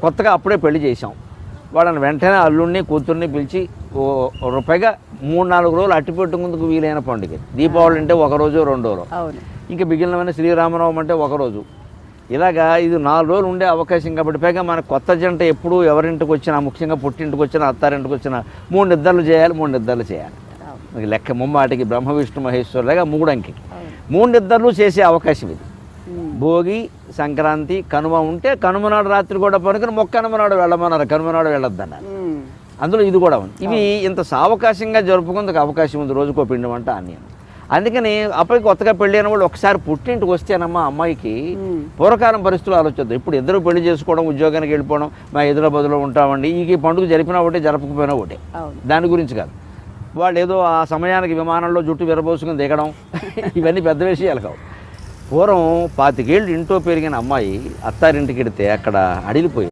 కొత్తగా అప్పుడే పెళ్లి చేసాం. వాళ్ళని వెంటనే అల్లుడిని కూతుర్ని పిలిచి పైగా 3-4 రోజులు అట్టిపెట్టు ముందుకు వీలైన పండుగ. దీపావళి అంటే ఒకరోజు 2 రోజులు, ఇంకా మిగిలినవన్నీ శ్రీరామనవమి అంటే ఒకరోజు. ఇలాగా ఇది 4 రోజులు ఉండే అవకాశం కాబట్టి, పైగా మన కొత్త జంట ఎప్పుడు ఎవరింటికి వచ్చినా, ముఖ్యంగా పుట్టింటికి వచ్చినా అత్తారింటికి వచ్చినా 3 నిద్రలు చేయాలి, 3 నిద్రలు చేయాలి. లెక్క ముమ్మాటికి బ్రహ్మ విష్ణు మహేశ్వరులాగా 3 అంకి 3 నిద్రలు చేసే అవకాశం ఇది. భోగి, సంక్రాంతి, కనుమ ఉంటే కనుమ నాడు రాత్రి కూడా పనుకొని మొక్కనుమ నాడు వెళ్ళమన్నారు, కనుమ నాడు వెళ్ళొద్దన్నారు. అందులో ఇది కూడా ఉంది. ఇవి ఇంత సావకాశంగా జరుపుకుందుకు అవకాశం ఉంది, రోజుకో పిండి వంట అన్నీ. అందుకని అప్పటికి కొత్తగా పెళ్ళి అయిన వాళ్ళు ఒకసారి పుట్టింటికి వస్తేనమ్మా అమ్మాయికి పూర్వకాలం పరిస్థితులు ఆలోచిద్దాం. ఇప్పుడు ఇద్దరు పెళ్లి చేసుకోవడం, ఉద్యోగానికి వెళ్ళిపోవడం, మా హైదరాబాద్లో ఉంటామండి, ఈ పండుగ జరిపినా ఒకటే జరపకపోయినా ఒకటే, దాని గురించి కాదు. వాళ్ళు ఏదో ఆ సమయానికి విమానంలో జుట్టు విరబోసుకుని దిగడం ఇవన్నీ పెద్ద విషయాలు కావు. పూర్వం 25 ఏళ్ళు ఇంట్లో పెరిగిన అమ్మాయి అత్తారింటికి వెడితే అక్కడ అడిగిపోయి